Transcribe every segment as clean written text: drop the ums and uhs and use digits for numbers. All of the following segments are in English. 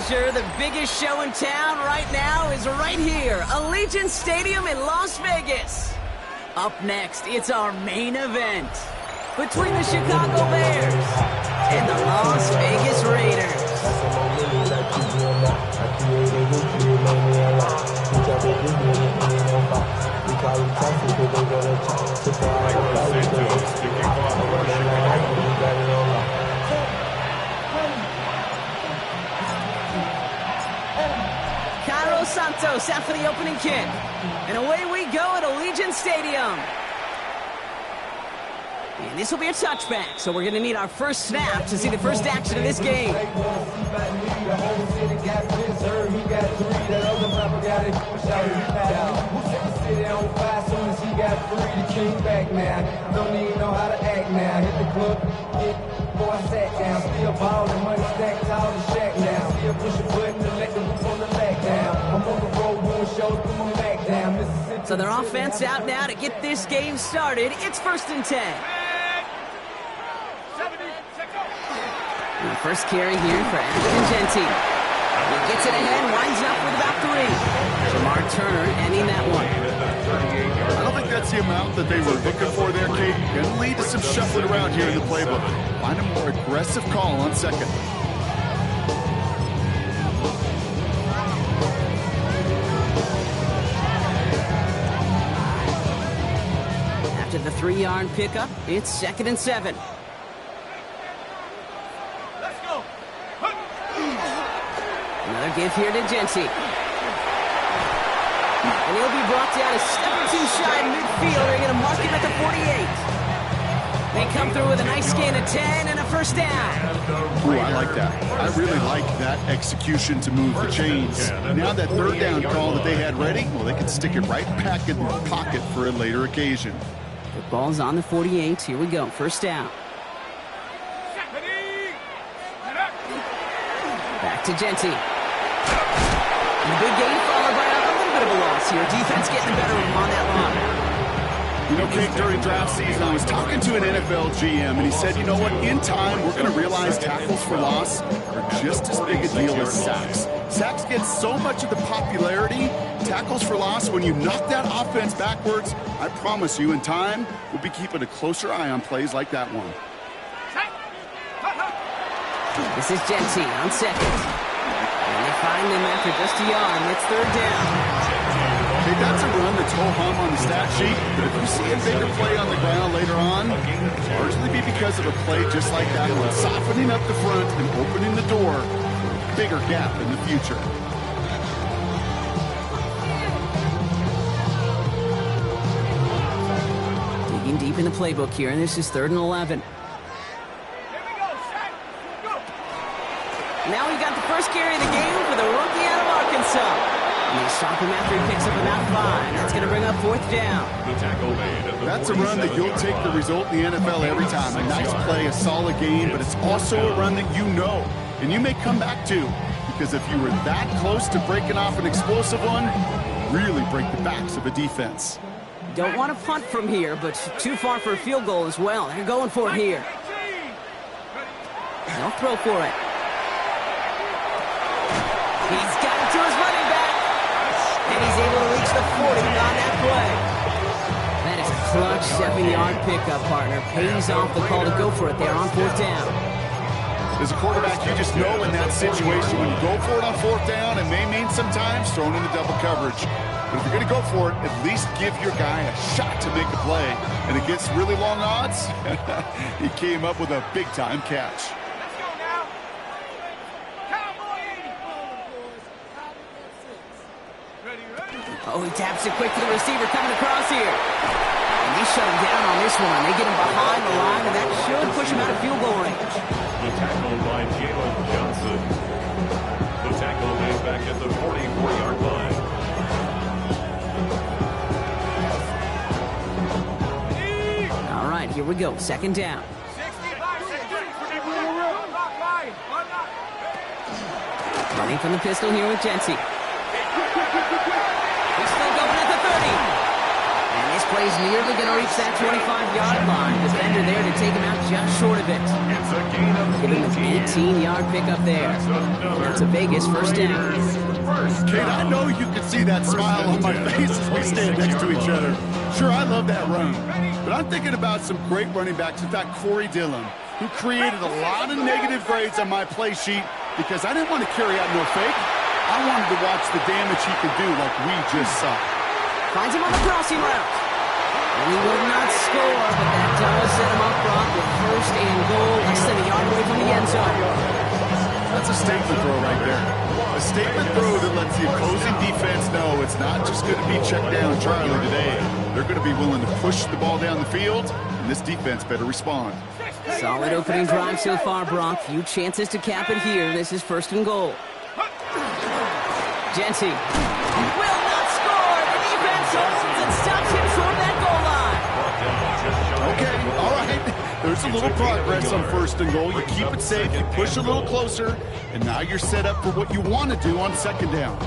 Hoosier. The biggest show in town right now is right here, Allegiant Stadium in Las Vegas. Up next, it's our main event between the Chicago Bears and the Las Vegas Raiders. Cairo Santos out for the opening kick. And away we go at Allegiant Stadium. And this will be a touchback, so we're going to need our first snap to see the first action of this game. So their offense out now to get this game started. It's 1st and 10. And the first carry here for Ashton. He gets it ahead, winds up with about 3. Jamar Turner ending that one. I don't think that's the amount that they were looking for there, Kate. Going to lead to some shuffling around here in the playbook. Find a more aggressive call on second. After the 3-yard pickup, it's 2nd and 7. Another give here to Genty. And he'll be brought down a step or two shy in midfield. They're going to mark him at the 48. They come through with a nice gain of 10 and a first down. Ooh, I like that. I really like that execution to move the chains. Now that 3rd down call that they had ready, well, they can stick it right back in the pocket for a later occasion. The ball's on the 48. Here we go. First down. Back to Genty. And a big gain followed by a little bit of a loss here. Defense getting the better of him on that line. You know, Kate, during draft season, I was talking to an NFL GM, and he said, you know what, in time, we're going to realize tackles for loss are just as big a deal as sacks. Sacks get so much of the popularity. Tackles for loss, when you knock that offense backwards, I promise you, in time, we'll be keeping a closer eye on plays like that one. This is Genty on second. And they find him after just a yard, and it's 3rd down. Hey, that's a run that's ho-hum on the stat sheet, but if you see a bigger play on the ground later on, it'll largely be because of a play just like that one, softening up the front and opening the door for a bigger gap in the future. Digging deep in the playbook here, and this is 3rd and 11. Now we got the first carry of the game for the rookie out of Arkansas. And they stop him after he picks up about 5. That's going to bring up 4th down. That's a run that you'll take the result in the NFL every time. A nice play, a solid game, but it's also a run that you know, and you may come back to, because if you were that close to breaking off an explosive one, really break the backs of a defense. Don't want to punt from here, but too far for a field goal as well. They're going for it here. They'll throw for it. He's got it to his running back. And he's able to reach the 40 on that play. That is a clutch 7-yard pickup, partner. Pays off the call to go for it there on 4th down. As a quarterback, you just know in that situation when you go for it on 4th down, it may mean sometimes throwing into double coverage. But if you're going to go for it, at least give your guy a shot to make a play. And against really long odds, he came up with a big-time catch. Oh, he taps it quick to the receiver coming across here. And they shut him down on this one. They get him behind the line, and that should push him out of field goal range. The tackle by Jalen Johnson. The tackle is back at the 44-yard line. All right, here we go. 2nd down. Running from the pistol here with Genty. He's still going at the 30. And this This play's nearly going to reach that 25-yard line. Defender there to take him out just short of it. It's a gain of Give him an 18-yard pickup there. That's a Vegas first down. Kate, I know you can see that smile on my face as we stand next to each other. Sure, I love that run. But I'm thinking about some great running backs. In fact, Corey Dillon, who created a lot of negative grades on my play sheet because I didn't want to carry out no fake. I wanted to watch the damage he could do like we just saw. Finds him on the crossing route. And he will not score, but that does set him up, Brock, with first and goal, less than a yard away from the end zone. That's a statement throw right there. A statement throw that lets the opposing defense know it's not just going to be check down Charlie today. They're going to be willing to push the ball down the field, and this defense better respond. Solid opening drive so far, Brock. Few chances to cap it here. This is first and goal. Genty will not score. The defense holds and stops him short of that goal line. Okay, all right. There's a little progress on first and goal. You keep it safe, you push a little closer, and now you're set up for what you want to do on second down.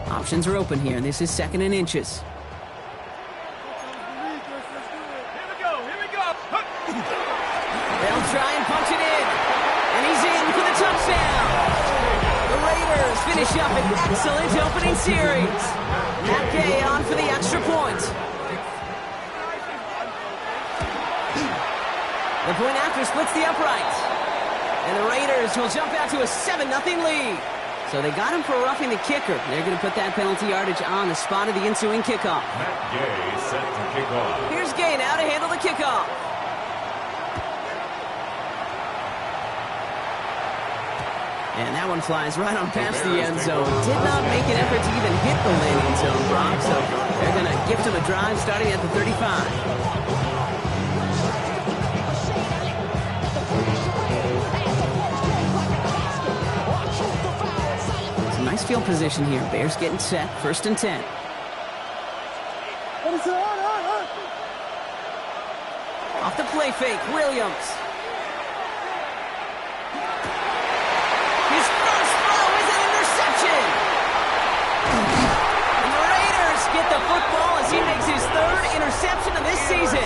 Options are open here, and this is second and inches. They'll try and punch it in, and he's in for the touchdown. The Raiders finish up an excellent opening series. Matt Gay on for the extra point. The point after splits the upright. And the Raiders will jump out to a 7-0 lead. So they got him for roughing the kicker. They're going to put that penalty yardage on the spot of the ensuing kickoff. Matt Gay set to kick off. Here's Gay now to handle the kickoff. And that one flies right on past the end zone. Did not make an effort to even hit the landing zone, Brock. So they're going to gift him a drive starting at the 35. Nice field position here. Bears getting set. First and 10. Off the play fake, Williams. His first throw is an interception. And the Raiders get the football as he makes his third interception of this season.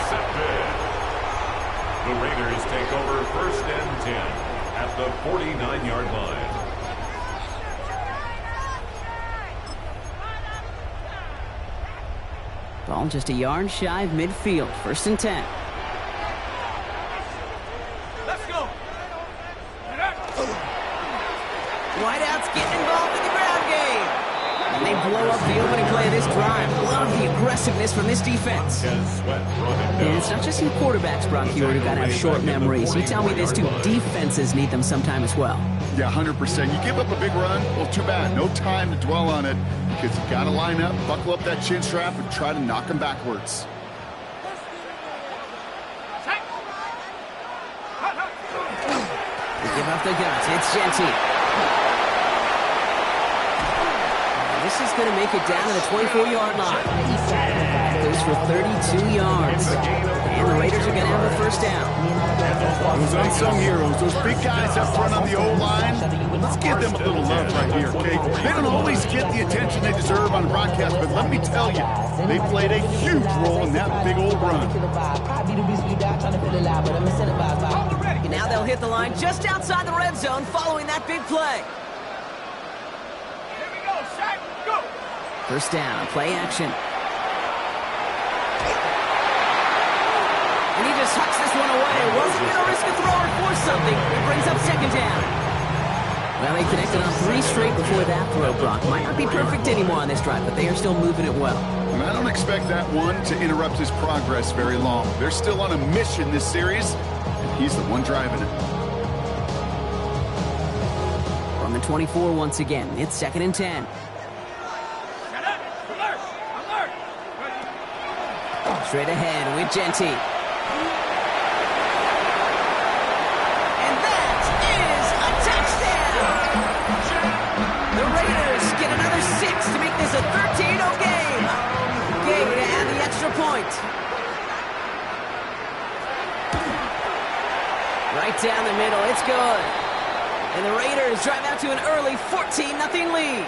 The Raiders take over first and 10 at the 49-yard line. Ball just a yard shy of midfield. First and 10. Let's go. Wideouts getting involved in the ground game. And they blow up the opening play of this drive. Love the aggressiveness from this defense. And it's not just some quarterbacks, Brock, here who got to have short memories. You tell me this too, defenses need them sometime as well. Yeah, 100%. You give up a big run, well, too bad. No time to dwell on it because you got to line up, buckle up that chin strap, and try to knock them backwards. They give up the guts. It's Genty. This is going to make it down to the 24-yard line. Goes for 32 yards. And the Raiders are going to have a first down. Those unsung heroes, those big guys up front on the O-line, let's give them a little love right here, okay? They don't always get the attention they deserve on broadcast, but let me tell you, they played a huge role in that big old run. Now they'll hit the line just outside the red zone following that big play. Here we go, Shaq. Go. First down, play action. And he just hucks this one away. Wasn't going to risk a throw or force something. It brings up second down. Well, they connected on 3 straight before that throw, Brock. Might not be perfect anymore on this drive, but they are still moving it well. And I don't expect that one to interrupt his progress very long. They're still on a mission this series, and he's the one driving it. From the 24 once again, it's second and 10. Alert. Straight ahead with Genty. And that is a touchdown! The Raiders get another 6 to make this a 13-0 game. Game to add the extra point. Right down the middle, it's good. And the Raiders drive out to an early 14-0 lead.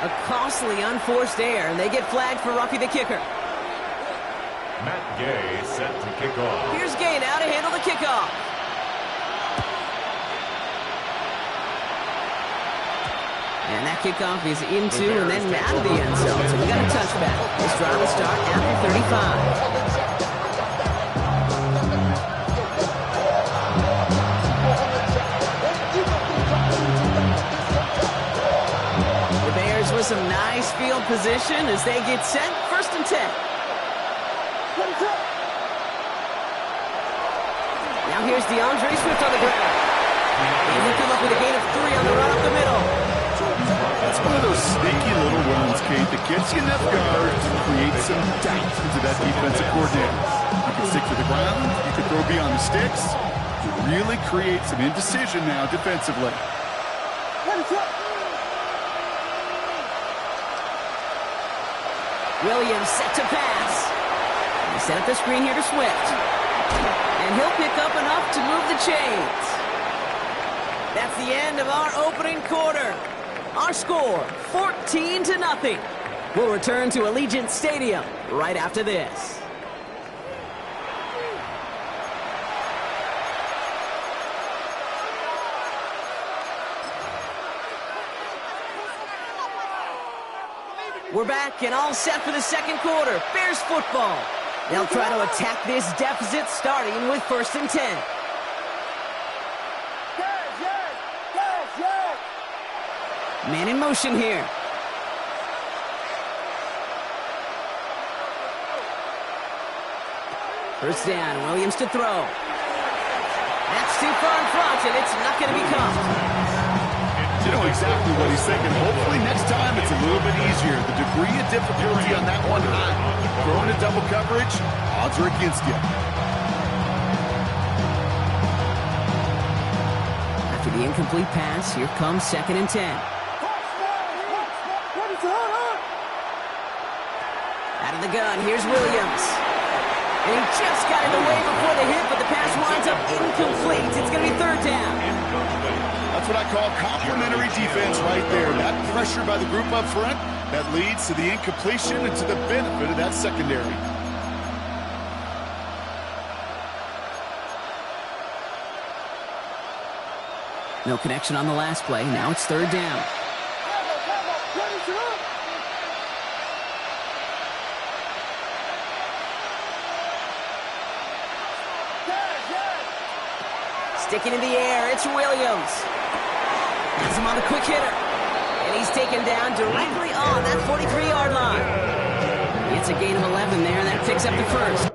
A costly unforced error, and they get flagged for roughing the kicker. Matt Gay set to kick off. Here's Gay now to handle the kickoff. And that kickoff is into and then out of the end zone. So we got a touchback. This drive will start after 35. With some nice field position as they get set. 1st and 10. Now here's DeAndre Swift on the ground. And he'll come up with a gain of 3 on the run up the middle. That's one of those sneaky little runs, Kate, that gets you enough yards to create some doubt into that defensive coordinator. You can stick to the ground. You can throw beyond the sticks. You really create some indecision now defensively. Williams set to pass. He set up the screen here to Swift. And he'll pick up enough to move the chains. That's the end of our opening quarter. Our score, 14-0. We'll return to Allegiant Stadium right after this. We're back and all set for the second quarter. Bears football. They'll try to attack this deficit starting with 1st and 10. Man in motion here. First down, Williams to throw. That's too far in front, and it's not going to be caught. You know exactly what he's thinking. Hopefully next time it's a little bit easier. The degree of difficulty on that one high. Throwing a double coverage, odds are against you. After the incomplete pass, here comes 2nd and 10. Out of the gun, here's Williams. And he just got it away before the hit, but the pass winds up incomplete. It's going to be 3rd down. That's what I call complementary defense right there. That pressure by the group up front, that leads to the incompletion and to the benefit of that secondary. No connection on the last play. Now it's 3rd down. Sticking in the air, it's Williams. Has him on the quick hitter. And he's taken down directly on that 43-yard line. It's a gain of 11 there, and that picks up the first.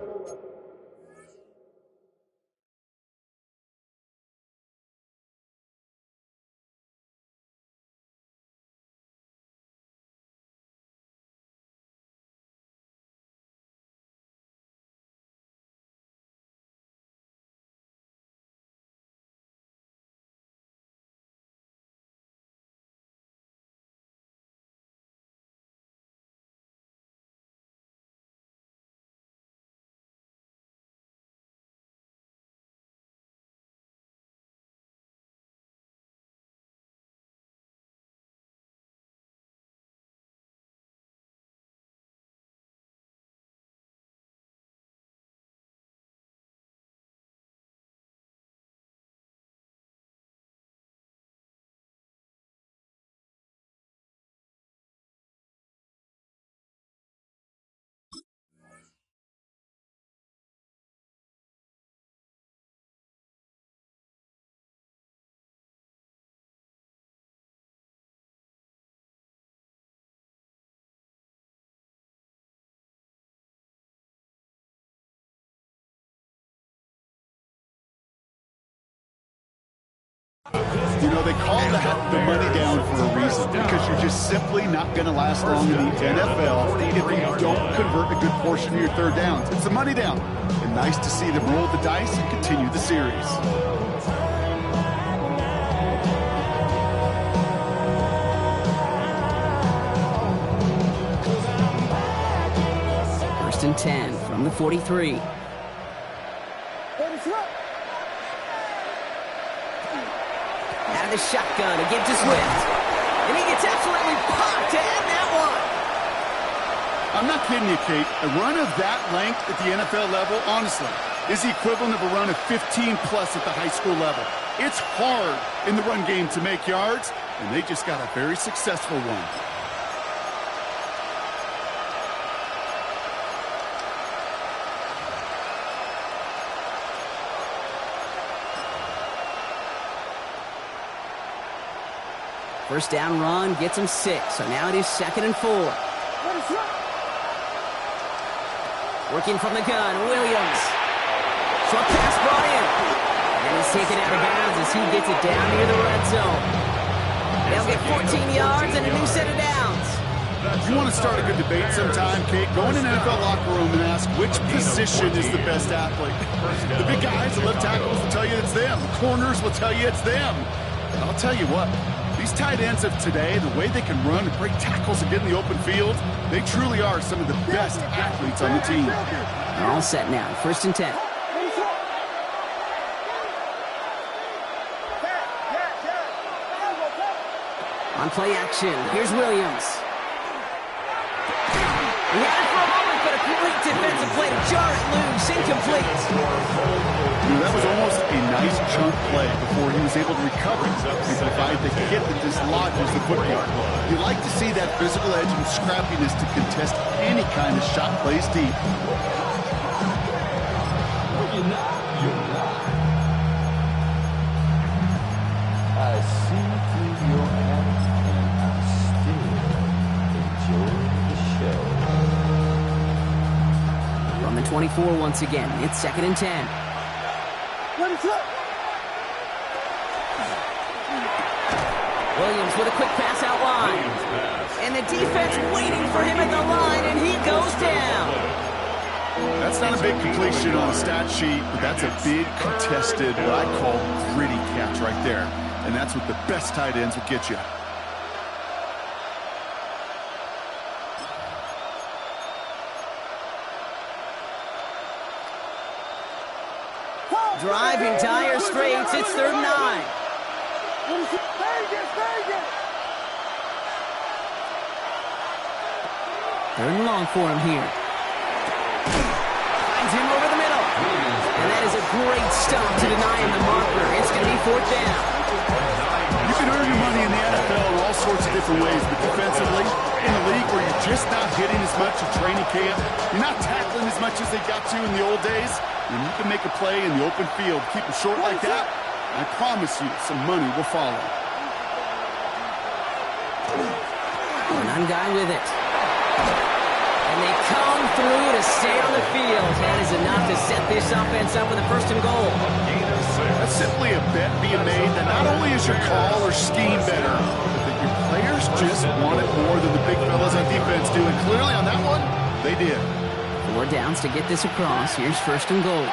You know, they call that the money down for a reason, because you're just simply not going to last long in the NFL if you don't convert a good portion of your 3rd downs. It's the money down. And nice to see them roll the dice and continue the series. First and 10 from the 43. Out of the shotgun, again to Swift. And he gets absolutely popped to end that one. I'm not kidding you, Kate. A run of that length at the NFL level, honestly, is the equivalent of a run of 15-plus at the high school level. It's hard in the run game to make yards, and they just got a very successful one. First down run gets him 6, so now it is 2nd and 4. Working from the gun, Williams. Short pass brought in. And he's taken out of bounds as he gets it down near the red zone. They'll get 14 yards and a new set of downs. You want to start a good debate sometime, Kate? Go in an NFL locker room and ask which position is the best athlete. The big guys, the left tackles will tell you it's them. The corners will tell you it's them. And I'll tell you what, these tight ends of today, the way they can run and break tackles and get in the open field, they truly are some of the best athletes on the team. They're all set now, 1st and 10. On play action, here's Williams. He had it for a moment, but a great defensive play to jar it loose, incomplete. That was almost a nice chunk play before he was able to recover and provide the hit that dislodges the football. You like to see that physical edge and scrappiness to contest any kind of shot plays deep. I see through your eyes and I still enjoy the show. From the 24 once again, it's 2nd and 10. Williams with a quick pass out wide. And the defense waiting for him at the line, and he goes down. That's not a big completion on a stat sheet, but that's a big contested, what I call gritty catch right there. And that's what the best tight ends will get you. Driving dire straits, it's 3rd and 9. Third and long for him here. Finds him over the middle. And that is a great stop to deny him the marker. It's going to be 4th down. You can earn your money in the NFL in all sorts of different ways, but defensively, in a league where you're just not hitting as much at training camp, you're not tackling as much as they got to in the old days, when you can make a play in the open field, keep it short like that, I promise you some money will follow. One guy with it. And they come through to stay on the field. That is enough to set this offense up with a 1st and goal. That's simply a bet being made that not only is your call or scheme better, but that your players just want it more than the big fellas on defense do. And clearly on that one, they did. 4 downs to get this across. Here's 1st and goal.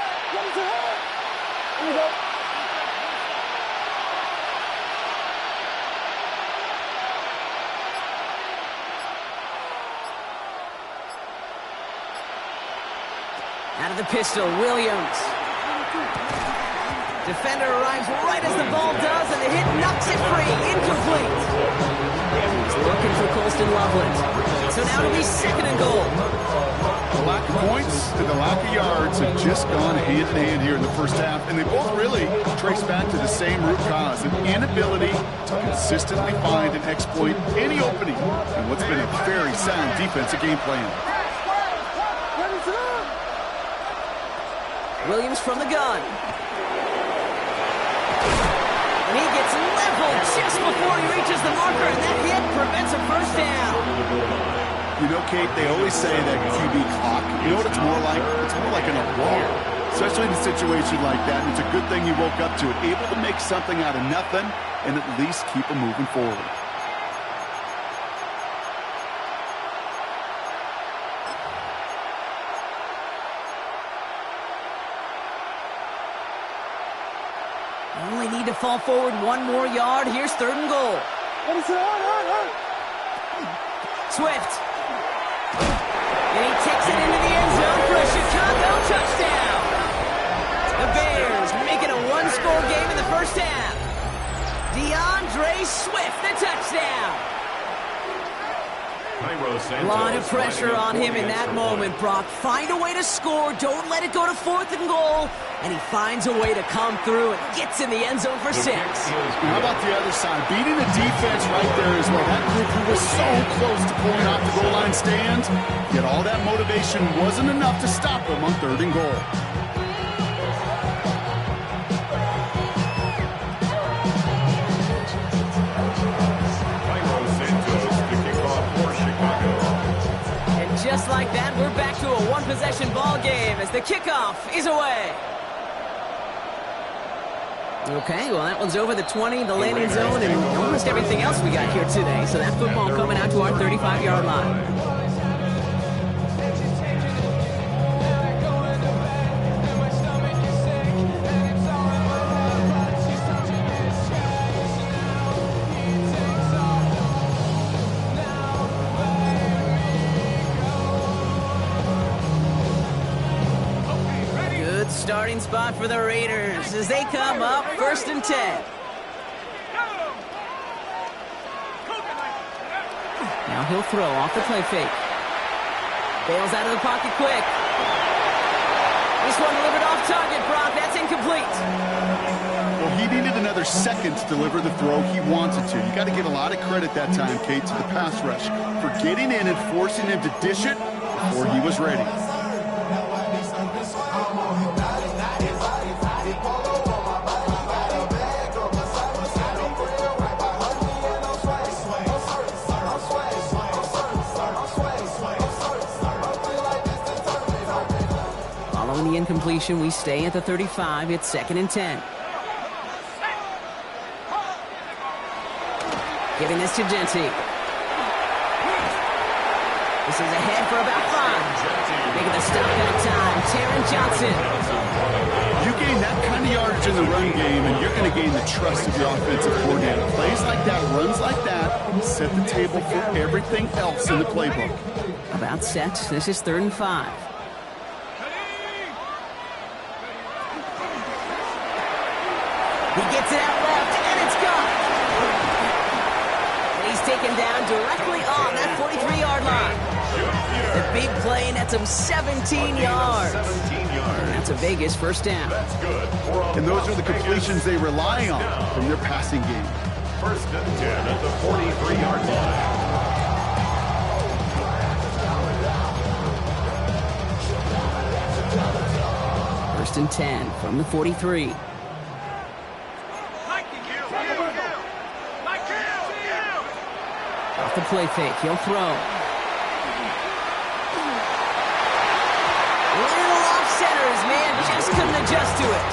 Out of the pistol, Williams. Defender arrives right as the ball does, and the hit knocks it free. Incomplete. He's looking for Colston Loveland. So now it'll be 2nd and goal. The lack of points and the lack of yards have just gone hand in hand here in the first half, and they both really trace back to the same root cause, an inability to consistently find and exploit any opening in what's been a very sound defensive game plan. Williams from the gun. And he gets leveled just before he reaches the marker, and that hit prevents a 1st down. You know, Kate, they always say that QB clock, you know what it's more like? It's more like an alarm, especially in a situation like that. And it's a good thing you woke up to it, able to make something out of nothing and at least keep them moving forward. Only need to fall forward 1 more yard. Here's 3rd and goal. Swift. And he takes it into the end zone for a Chicago touchdown. The Bears make it a 1-score game in the first half. DeAndre Swift, the touchdown. A lot of pressure on him in that moment, Brock. Find a way to score. Don't let it go to 4th and goal. And he finds a way to come through and gets in the end zone for 6. How about the other side? Beating the defense right there as well. That group who was so close to pulling off the goal line stand, yet all that motivation wasn't enough to stop them on 3rd and goal. Just like that, we're back to a one-possession ball game as the kickoff is away. Okay, well, that one's over the 20, the landing zone, and almost everything else we got here today. So that football coming out to our 35-yard line. Starting spot for the Raiders as they come up 1st and 10. Now he'll throw off the play fake. Bails out of the pocket quick. This one delivered off target, Brock. That's incomplete. Well, he needed another second to deliver the throw he wanted to. You got to give a lot of credit that time, Kate, to the pass rush for getting in and forcing him to dish it before he was ready. Following the incompletion, we stay at the 35. It's 2nd and 10. Giving this to Genty. This is ahead for about 5. Making the stop that time, Taron Johnson. You gain that kind of yardage in the run game, and you're going to gain the trust of your offensive coordinator. Plays like that, runs like that, set the table for everything else in the playbook. About set. This is 3rd and 5. He gets it out left, and it's gone. And he's taken down directly on that 43-yard line. The big play nets him 17 yards. And that's a Vegas 1st down. And those are the completions they rely on from their passing game. 1st and 10 at the 43-yard line. 1st and 10 from the 43. Off the play fake, he'll throw. Little off center, his man just couldn't adjust to it.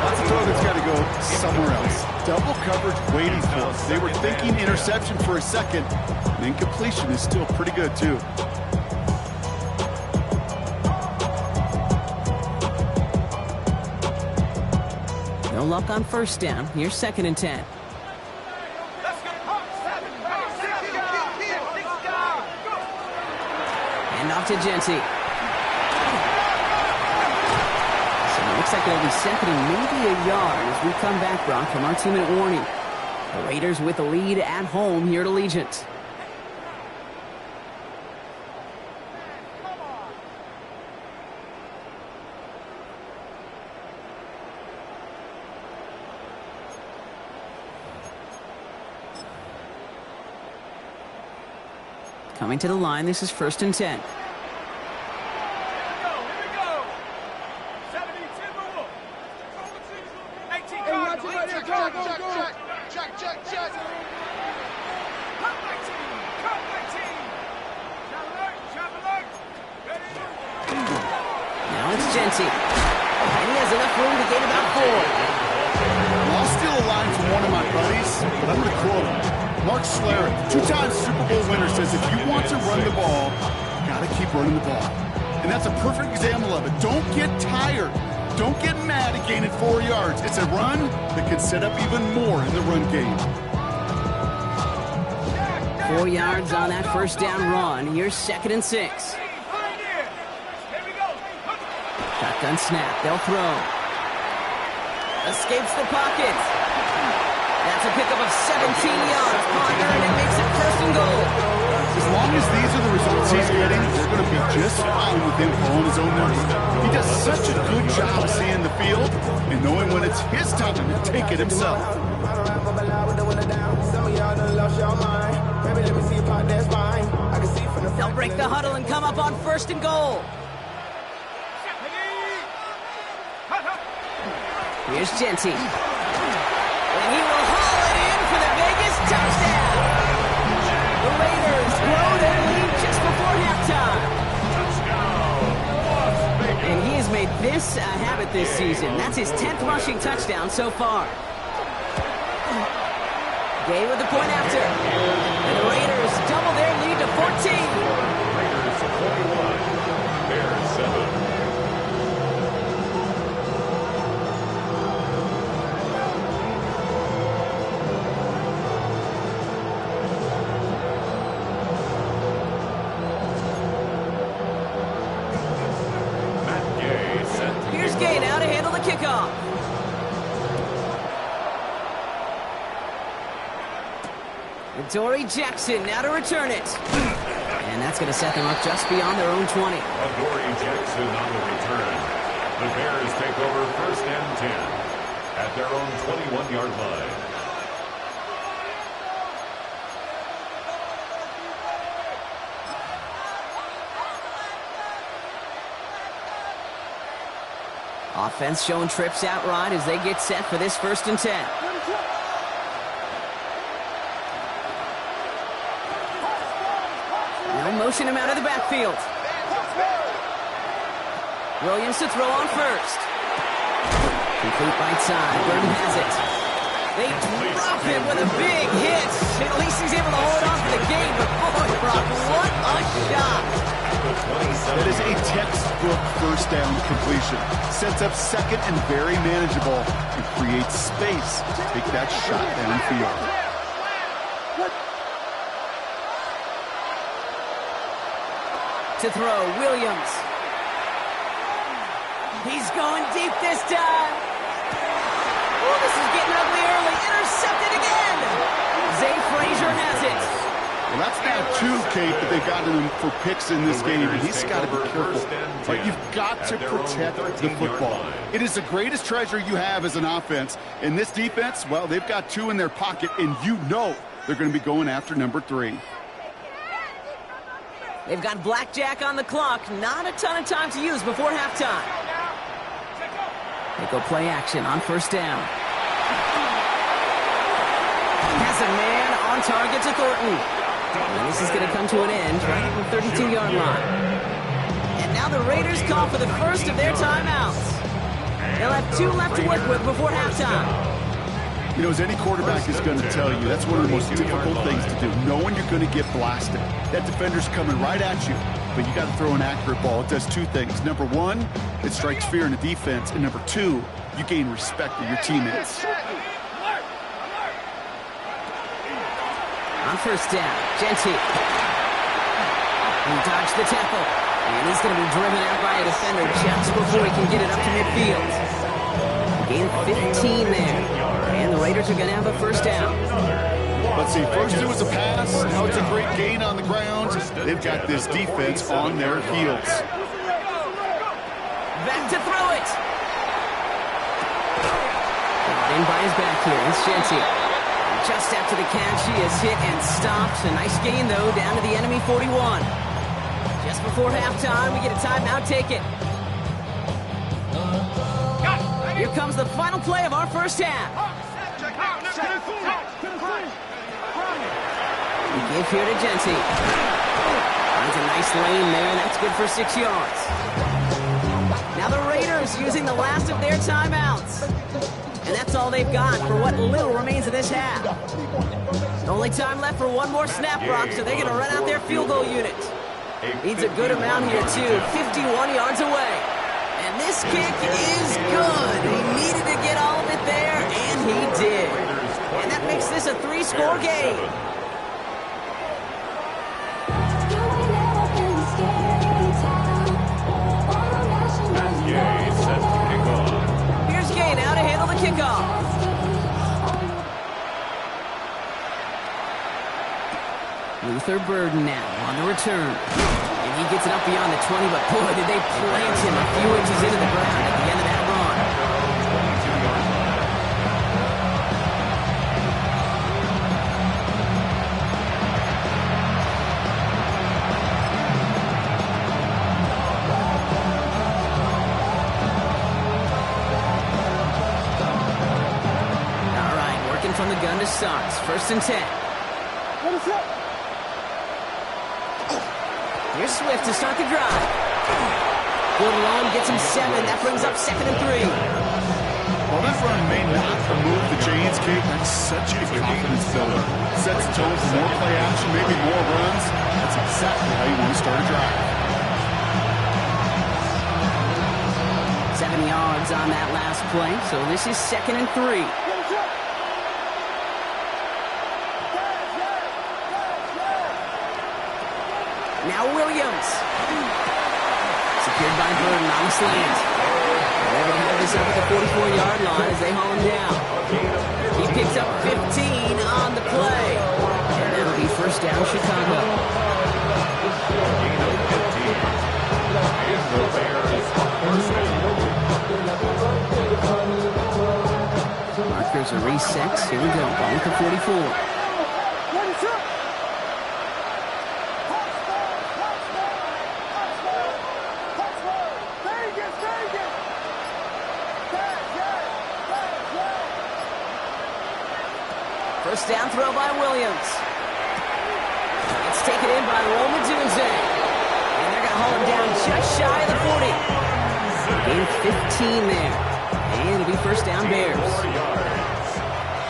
That's a throw that's got to go somewhere else. Double coverage waiting for us. They were thinking interception for a second. And incompletion is still pretty good, too. No luck on 1st down. Here's 2nd and 10. And off to Genty. So it looks like it'll be 2nd and maybe a yard as we come back, Brock, from our 2-minute warning. The Raiders with the lead at home here at Allegiant. Coming to the line, this is 1st and 10. Now it's Genty. And he has enough room to gain about 4. Well, I'll steal a line from one of my buddies, but I'm going to quote him. Mark Schlereth, 2-time Super Bowl winner, says if you want to run the ball, you got to keep running the ball. And that's a perfect example of it. Don't get tired. Don't get mad at gaining 4 yards. It's a run that can set up even more in the run game. 4 yards on that 1st down run. Here's 2nd and 6. Shotgun snap. They'll throw. Escapes the pocket. That's a pickup of 17 yards. Ponder, and it makes it 1st and goal. as these are the results he's getting, they're going to be just fine with him pulling his own number. He does such a good job seeing the field and knowing when it's his time to take it himself. They'll break the huddle and come up on 1st and goal. Here's Genty. And he will haul it in for the Vegas touchdown. The Raiders grow their lead just before halftime. And he has made this a habit this season. That's his 10th rushing touchdown so far. Gay with the point after. And the Raiders double their lead to 14. Raiders 41, Bears 7. Here's Gay now to handle the kickoff. Dory Jackson now to return it. And that's going to set them up just beyond their own 20. Dory Jackson on the return. The Bears take over 1st and 10 at their own 21-yard line. Offense showing trips out right as they get set for this 1st and 10. Now motion him out of the backfield. Williams to throw on 1st. Complete right side. Burton has it. They drop him with a big hit. At least he's able to hold on for the game. But boy, Brock, what a shot. That is a textbook 1st down completion. Sets up 2nd and very manageable and creates space to take that shot downfield. To throw, Williams. He's going deep this time. Oh, this is getting ugly early. Intercepted again. Zay Frazier has it. Well, that's now 2, Kate, that they've gotten him for picks in this game, and he's got to be careful. But you've got to protect the football. It is the greatest treasure you have as an offense. In this defense, well, they've got 2 in their pocket, and you know they're going to be going after number 3. They've got blackjack on the clock. Not a ton of time to use before halftime. They go play action on 1st down. Has a man on target to Thornton. And this is going to come to an end right at the 32-yard line. And now the Raiders call for the first of their timeouts. They'll have 2 left to work with before halftime. You know, as any quarterback is going to tell you, that's one of the most difficult things to do, knowing you're going to get blasted. That defender's coming right at you, but you got to throw an accurate ball. It does 2 things. Number 1, it strikes fear in the defense, and number 2, you gain respect of your teammates. On 1st down, Genty. He dodged the tackle, and he's going to be driven out by a defender just before he can get it up to midfield. Gain 15 there, and the Raiders are going to have a 1st down. Let's see, first it was a pass, now it's a great gain on the ground. They've got this defense on their heels. Back to throw it. Got in by his back here, it's Genty. Just after the catch, he is hit and stopped. A nice gain, though, down to the enemy 41. Just before halftime, we get a timeout taken. Here comes the final play of our 1st half. We give here to Genty. Finds a nice lane there. That's good for 6 yards. Now the Raiders using the last of their timeouts. And that's all they've got for what little remains of this half. Only time left for 1 more snap, Brock, so they're going to run out their field goal unit. Needs a good amount here, too. 51 yards away. And this kick is good. He needed to get all of it there, and he did. And that makes this a 3-score game. Here's Gay now to handle the kickoff. Luther Burden now on the return. And he gets it up beyond the 20, but boy, did they plant him a few inches into the ground at the end of that run. All right, working from the gun to start. It's 1st and 10. Here's Swift to start the drive. Good run, gets him 7. That brings up 2nd and 3. While this run may not remove the chains kick, that's such a confidence builder. Sets the tone for more play action, maybe more runs. That's exactly how you want to start a drive. 7 yards on that last play, so this is 2nd and 3. Now Williams. Secured by Burden on the slant. They're going to have this up at the 44-yard line as they haul him down. He picks up 15 on the play. And that'll be 1st down, Chicago. Markers are reset. Here we go. Ball at the 44. First down throw by Williams. It's taken in by Roman Dunze. And they're going to haul him down just shy of the 40. Gain 15 there. And it'll be 1st down, Bears.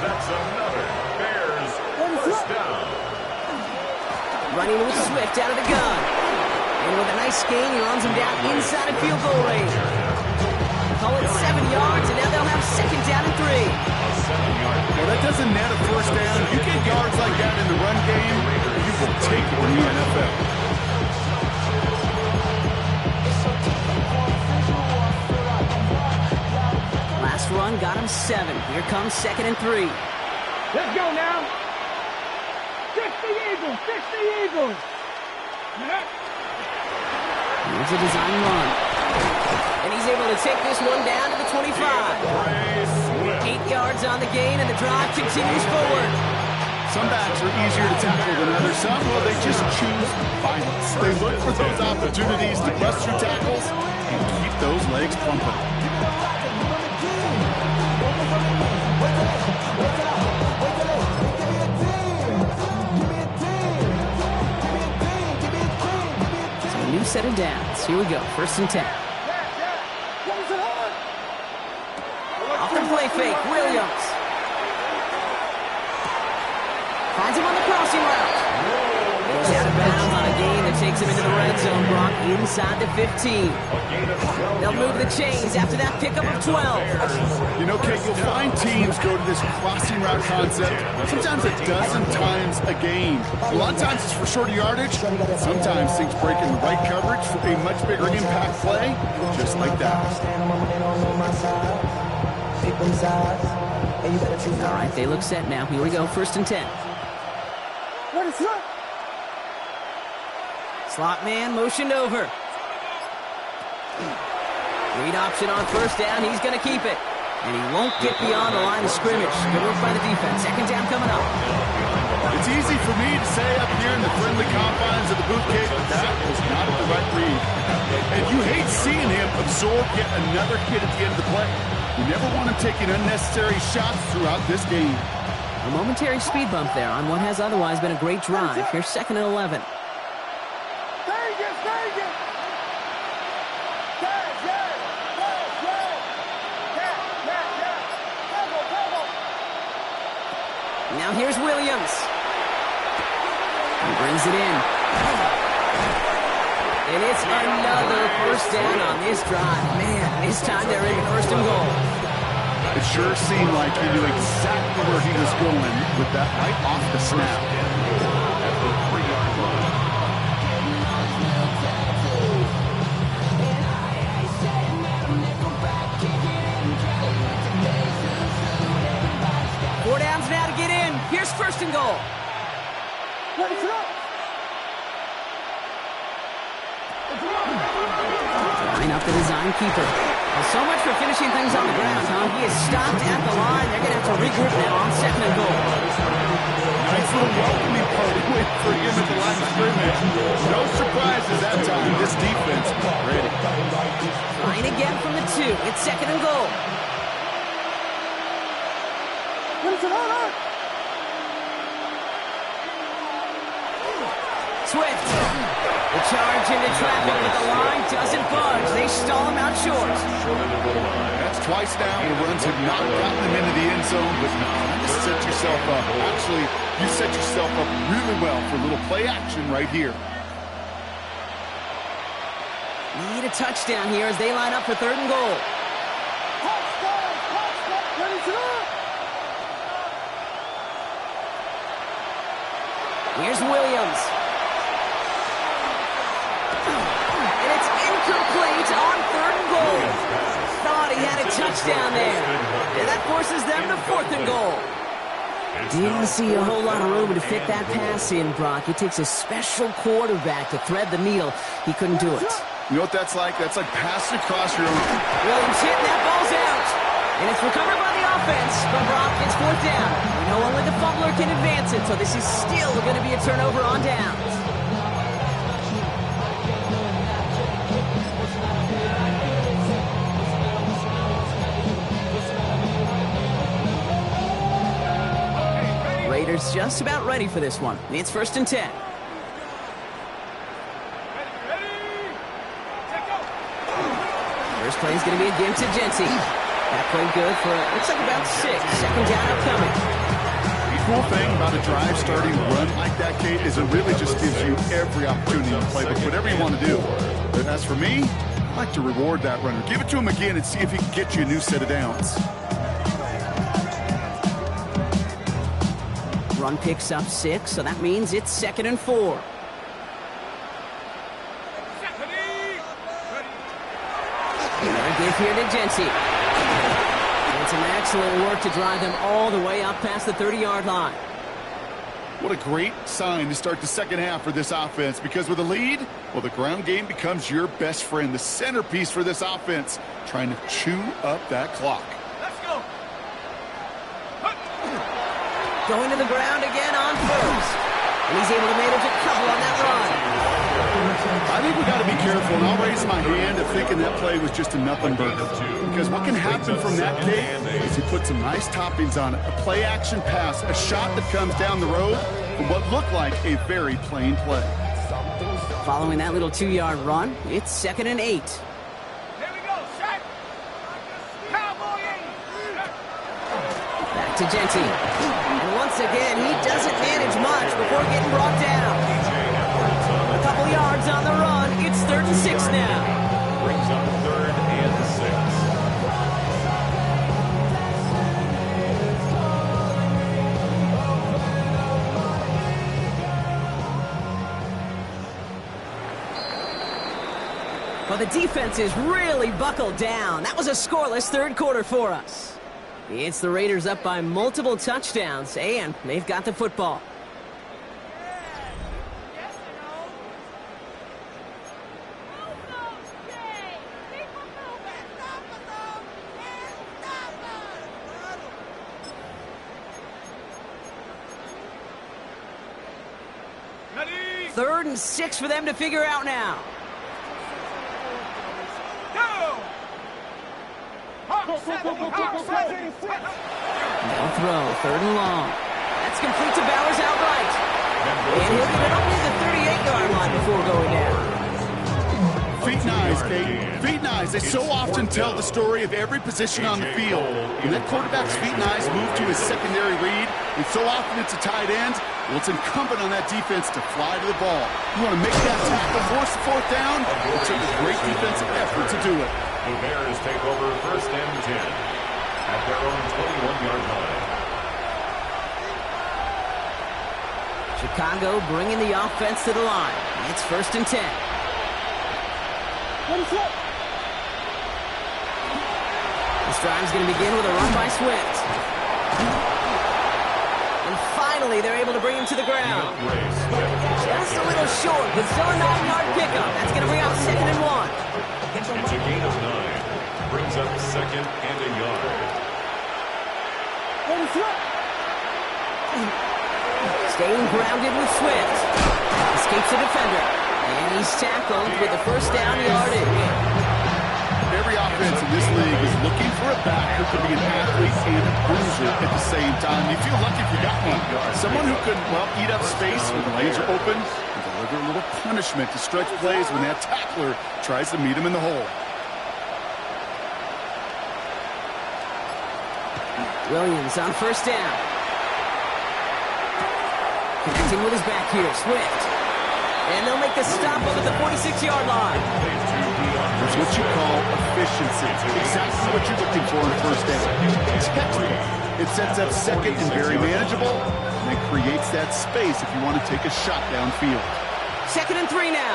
That's another Bears 1st down. Running with Swift out of the gun. And with a nice gain, he runs him down inside of field goal range. Call it 7 yards, and now they'll have 2nd down and 3. Well, that doesn't net a 1st down. You get yards like that in the run game, you will take it in the NFL. Last run got him 7. Here comes 2nd and 3. Let's go now. 60 Eagles, 60 Eagles. Here's a design run. And he's able to take this one down to the 25. 8 yards on the gain, and the drive continues forward. Some backs are easier to tackle than others. Some, well, they just choose violence. They look for those opportunities to bust through tackles and keep those legs pumping. So a new set of downs. Here we go. 1st and 10. Off the play fake, Williams. Finds him on the crossing route. He's out of bounds on a gain that takes him into the red zone. Brock inside the 15. They'll move the chains after that pickup of 12. You know, Kate, you'll find teams go to this crossing route concept sometimes a dozen times a game. A lot of times it's for shorter yardage. Sometimes things break in the right coverage for a much bigger impact play, just like that. All right, they look set now. Here we go, 1st and 10. Slot man motioned over. Read option on 1st down. He's going to keep it. And he won't get beyond the line of scrimmage. Good work by the defense. 2nd down coming up. It's easy for me to say up here in the friendly confines of the boot cave, but that was not the right read. And you hate seeing him absorb yet another hit at the end of the play. You never want him taking unnecessary shots throughout this game. A momentary speed bump there on what has otherwise been a great drive. Here's 2nd and 11. Now here's Williams. He brings it in. And it's another 1st down on this drive. Man, this time they're in 1st and goal. It sure seemed like he knew exactly where he was going with that right off the snap. At the 3-yard line. 4 downs now to get in. Here's 1st and goal. What's up? Line up the design keeper. Well, so much for finishing things on the ground, huh? He is stopped at the line. They're going to have to regroup now on 2nd and goal. Nice little welcoming party win for him at the line of scrimmage. No surprises that time. This defense ready. Trying again from the 2. It's 2nd and goal. Swift. The charge into traffic, but the line doesn't budge. They stall him out short. That's twice now. The runs have not gotten them into the end zone, but you kind of set yourself up. Actually, you set yourself up really well for a little play action right here. Need a touchdown here as they line up for 3rd and goal. Here's Williams. And it's incomplete on 3rd and goal. Thought he had a touchdown there. And that forces them to 4th and goal. Didn't see a whole lot of room to fit that pass in, Brock. It takes a special quarterback to thread the needle. He couldn't do it. You know what that's like? That's like passing across your own. Williams hit, and that ball's out. And it's recovered by the offense, but Brock gets 4th down. We know only the fumbler can advance it, so this is still going to be a turnover on downs. Raiders just about ready for this one. It's 1st and 10. First play is going to be a give to Genty. That played good for, looks like about 6. 2nd down upcoming. The cool thing about a drive starting run like that, Kate, is it really just gives you every opportunity to play with whatever you want to do. But as for me, I like to reward that runner. Give it to him again and see if he can get you a new set of downs. Run picks up 6, so that means it's 2nd and 4. Another give here to Genty. And some excellent work to drive them all the way up past the 30-yard line. What a great sign to start the second half for this offense, because with a lead, well, the ground game becomes your best friend, the centerpiece for this offense, trying to chew up that clock. Going to the ground again on 1st. And he's able to manage a couple on that run. I think we got to be careful, and I'll raise my hand at thinking that play was just a nothing burger. Because what can happen from that kick is you put some nice toppings on it. A play-action pass, a shot that comes down the road from what looked like a very plain play. Following that little 2-yard run, it's 2nd and 8. Back to Genty. And once again, he doesn't manage much before getting brought down. A couple yards on the run. It's 3rd and 6 now. Brings up 3rd and 6. Well, the defense is really buckled down. That was a scoreless 3rd quarter for us. It's the Raiders up by multiple touchdowns, and they've got the football. Ready? 3rd and 6 for them to figure out now. Go! No throw, 3rd and long. That's complete to Bowers outright. And he'll get it up near the 38-yard line before going down. Feet and eyes, Kate. Feet and eyes. They so often tell the story of every position on the field. When that quarterback's feet and eyes move to his secondary read, and so often it's a tight end, well, it's incumbent on that defense to fly to the ball. You want to make that tackle, force the 4th down? It took a great defensive effort to do it. The Bears take over 1st and 10 at their own 21-yard line. Chicago bringing the offense to the line. It's 1st and 10. This drive's going to begin with a run by Swift. And finally, they're able to bring him to the ground. Just a little short, but still a 9-yard pickup. That's going to bring out 2nd and 1. It's a gain of 9. Brings up second and a yard. Staying grounded with Swift. Escapes the defender. And he's tackled with a first down yardage. Every offense in this league is looking for a back who can be an athlete and a bruiser at the same time. You feel lucky if you got one. Someone who can, well, eat up space when the lanes are open and deliver a little punishment to stretch plays when that tackler tries to meet him in the hole. Williams on first down. Connecting with his back here, Swift. And they'll make the stop up at the 46-yard line. That's what you call efficiency. Exactly what you're looking for in first down. Textbook. It sets up second and very manageable, and it creates that space if you want to take a shot downfield. 2nd and 3 now.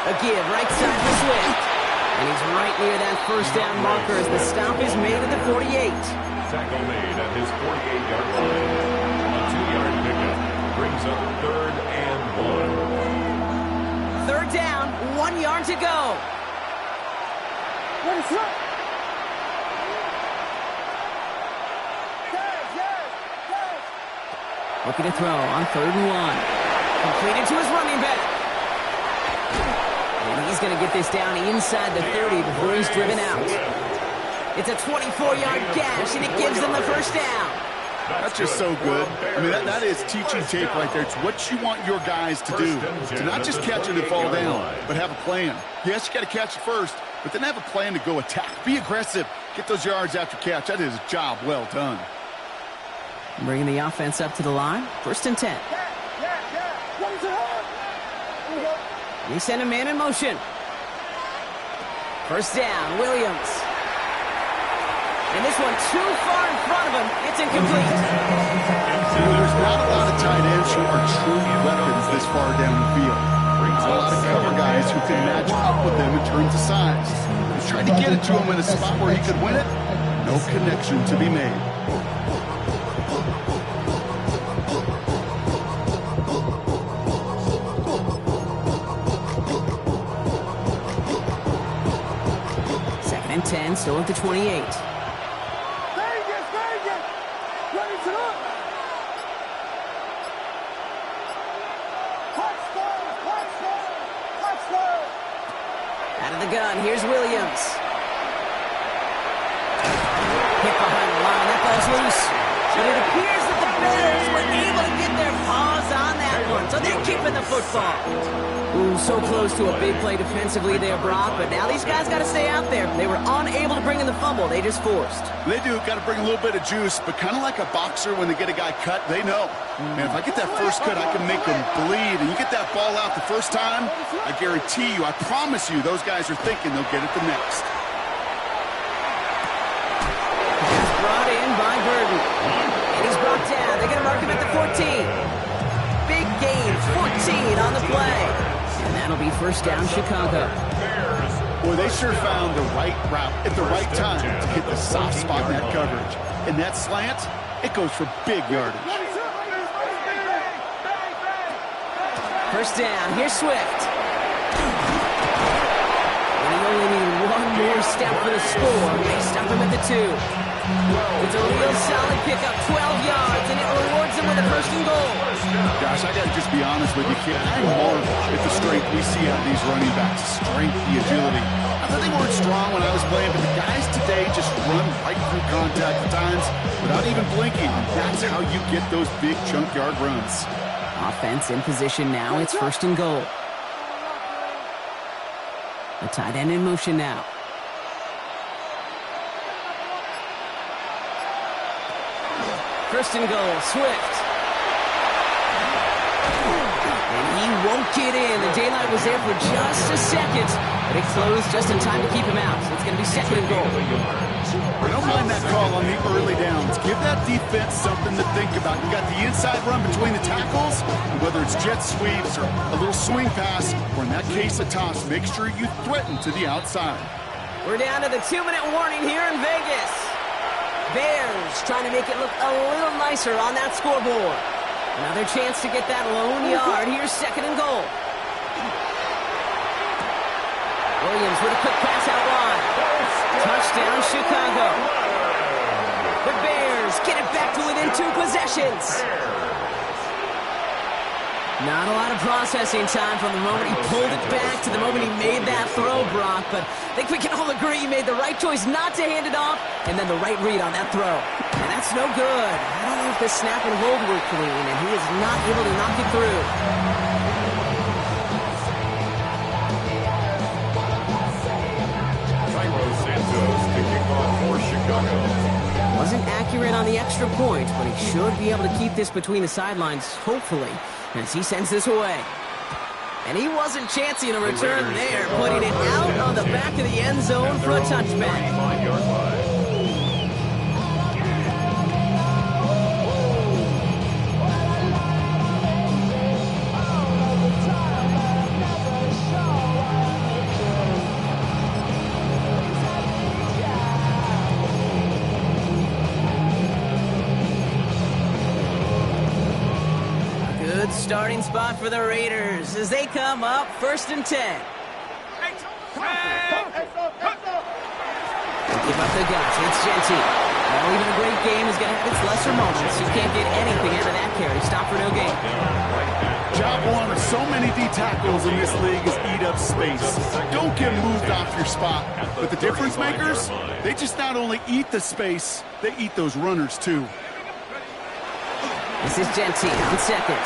A give right side for Swift. And he's right near that first down marker as the stop is made at the 48. Tackle made at his 48-yard line. A 2-yard pickup brings up 3rd and 1. 3rd down, 1 yard to go. Looking to throw on 3rd and 1. Completed to his running back. And he's going to get this down inside the 30 before he's driven out. It's a 24-yard gash, and it gives them the first down. That's just so good. I mean, that is teaching tape right there. It's what you want your guys to do. To not just catch it and fall down, but have a plan. Yes, you got to catch it first, but then have a plan to go attack. Be aggressive. Get those yards after catch. That is a job well done. Bringing the offense up to the line. 1st and 10. They send a man in motion. First down, Williams. And this one too far in front of him. It's incomplete. There's not a lot of tight ends who are true weapons this far down the field. There's a lot of cover guys who can match up with them in terms of size. He's trying to get it to him in a spot where he could win it. No connection to be made. Second and 10, still at the 28. Out of the gun, here's Williams. Hit behind the line, that ball's loose. But it appears that the Bears were able to get their paws on that one, so they're keeping the football. Ooh, so close to a big play defensively there, Brock, but now these guys got to stay out there. They were unable to bring in the fumble. They just forced. They do. Got to bring a little bit of juice, but kind of like a boxer when they get a guy cut, they know. Man, if I get that first cut, I can make them bleed. And you get that ball out the first time, I guarantee you, I promise you, those guys are thinking they'll get it the next. That's brought in by Burden. And he's brought down. They're going to mark him at the 14. Big gain, 14 on the play. And that'll be first down, Chicago. Boy, they sure found the right route at the right time to hit the soft spot in that coverage. And that slant, it goes for big yardage. First down, here's Swift. And he only needed one more step for the score. They stop him at the 2. It's a real solid pickup, 12 yards, and it rewards them with a first and goal. Gosh, I got to just be honest with you, kid. I marvel at the strength we see out of these running backs. The strength, the agility. I thought they weren't strong when I was playing, but the guys today just run right through contact at times without even blinking. That's how you get those big chunk yard runs. Offense in position now. It's first and goal. The tight end in motion now. First and goal, Swift. And he won't get in. The daylight was there for just a second, but it closed just in time to keep him out. So it's going to be second and goal. I don't mind that call on the early downs. Give that defense something to think about. You got the inside run between the tackles, and whether it's jet sweeps or a little swing pass, or in that case a toss, make sure you threaten to the outside. We're down to the 2-minute warning here in Vegas. Bears trying to make it look a little nicer on that scoreboard. Another chance to get that lone yard. Here's second and goal. Williams with a quick pass out wide. Touchdown, Chicago. The Bears get it back to within 2 possessions. Not a lot of processing time from the moment he pulled it back to the moment he made that throw, Brock. But I think we can all agree he made the right choice not to hand it off, and then the right read on that throw. And that's no good. I don't know if the snap and hold were clean, and he is not able to knock it through. Santos kicking off for Chicago. Wasn't accurate on the extra point, but he should be able to keep this between the sidelines, hopefully, as he sends this away. And he wasn't chancing a return there, putting it out on the back of the end zone for a touchback. 9-yard line. Starting spot for the Raiders as they come up 1st and 10. Give up the guts. It's Genty. Well, even a great game is going to have its lesser moments. You can't get anything out of that carry. Stop for no gain. Job one of so many D tackles in this league is eat up space. Don't get moved off your spot. But the difference makers, they just not only eat the space, they eat those runners too. This is Genty on second.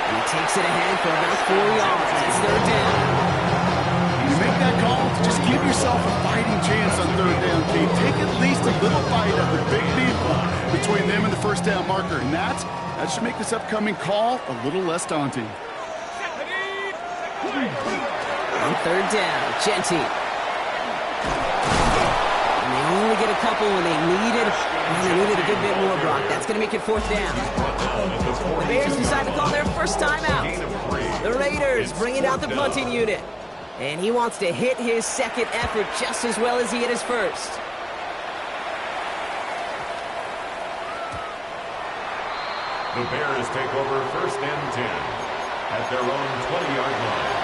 And he takes it ahead for about 4 yards. It's 3rd down. You make that call, just give yourself a fighting chance on 3rd down, Kate. Take at least a little bite of the big people between them and the 1st down marker. And that should make this upcoming call a little less daunting. On 3rd down, Genty. And they only get a couple when they needed a good bit more, Brock. That's going to make it 4th down. The Bears decide to call their first timeout. The Raiders bringing out the punting unit. And he wants to hit his second effort just as well as he hit his first. The Bears take over 1st and 10 at their own 20-yard line.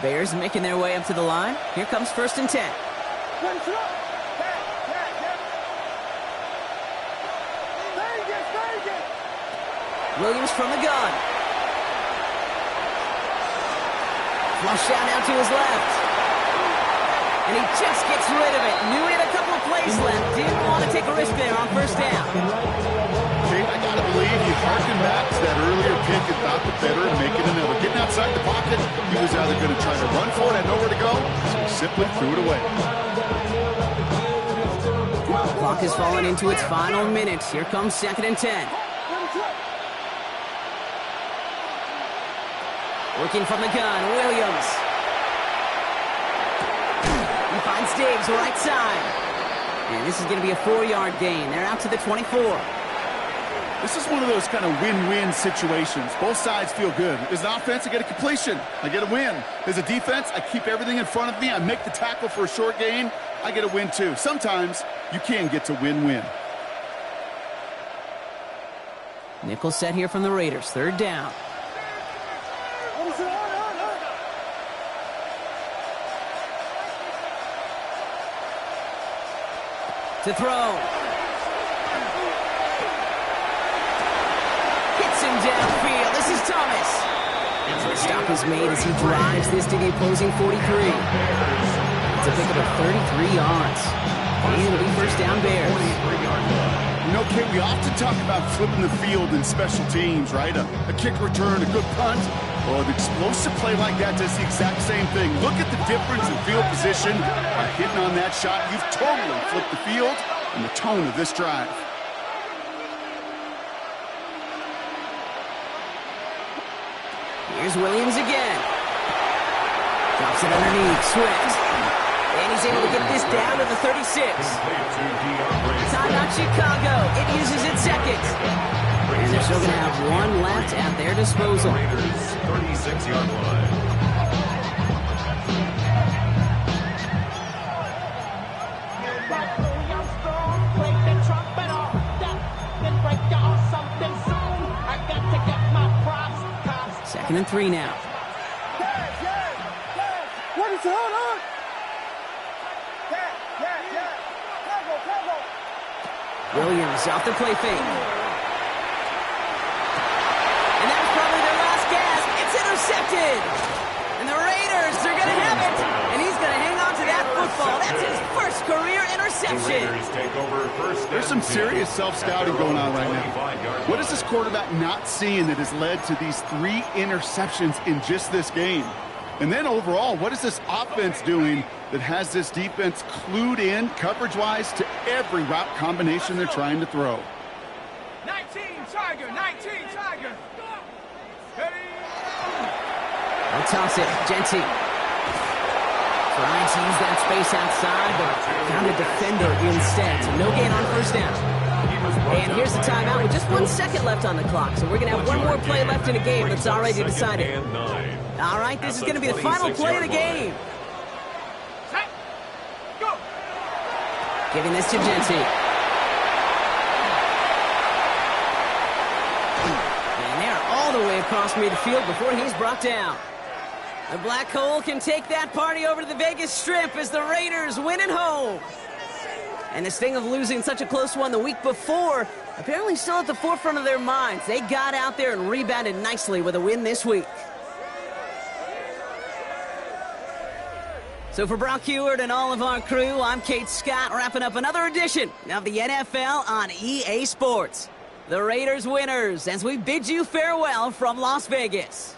Bears making their way up to the line. Here comes 1st and 10. Williams from the gun. Flush out now to his left. And he just gets rid of it. Knew he had a couple of plays left. Didn't want to take a risk there on 1st down. Kate, I gotta believe you harken back to that earlier pick and thought the better and making another. Getting outside the pocket, he was either going to try to run for it, had nowhere to go, so he simply threw it away. Clock is falling into its final minutes. Here comes 2nd and 10. Working from the gun, Williams. He finds Diggs right side. And this is going to be a 4-yard gain. They're out to the 24. This is one of those kind of win-win situations. Both sides feel good. As an offense, I get a completion. I get a win. As a defense, I keep everything in front of me. I make the tackle for a short gain. I get a win, too. Sometimes you can get to win-win. Nickel set here from the Raiders. 3rd down. To throw. Him downfield. This is Thomas. The stop is made as he drives this to the opposing 43. It's a pickup of 33 yards. And it'll be 1st down Bears. You know, Kate, we often talk about flipping the field in special teams, right? A kick return, a good punt. Well, an explosive play like that does the exact same thing. Look at the difference in field position. By hitting on that shot, you've totally flipped the field and the tone of this drive. Here's Williams again. Drops it underneath. Swift. And he's able to get this down to the 36. Timeout Chicago. It uses its second. And they're still going to have one left at their disposal. 36-yard line. and 3 now. What is it? Hold on. Williams off the play fake. And that was probably their last gasp. It's intercepted. And the Raiders are going to have it. And he's going to hang on to that football. That's his first career interception. There's some serious self-scouting going on right now. What is this quarterback not seeing that has led to these 3 interceptions in just this game? And then overall, what is this offense doing that has this defense clued in coverage-wise to every route combination they're trying to throw? 19 Tiger, 19 Tiger. They'll toss it. Genty. Trying to use that space outside, but found a defender instead. So no gain on first down. And here's the timeout with just 1 second left on the clock. So we're going to have one more play left in a game that's already decided. All right, this is going to be the final play of the game. Set. Go. Giving this to Genty. And they're all the way across midfield before he's brought down. The Black Hole can take that party over to the Vegas Strip as the Raiders win at home. And the sting of losing such a close one the week before, apparently still at the forefront of their minds. They got out there and rebounded nicely with a win this week. So for Brock Heward and all of our crew, I'm Kate Scott, wrapping up another edition of the NFL on EA Sports. The Raiders winners as we bid you farewell from Las Vegas.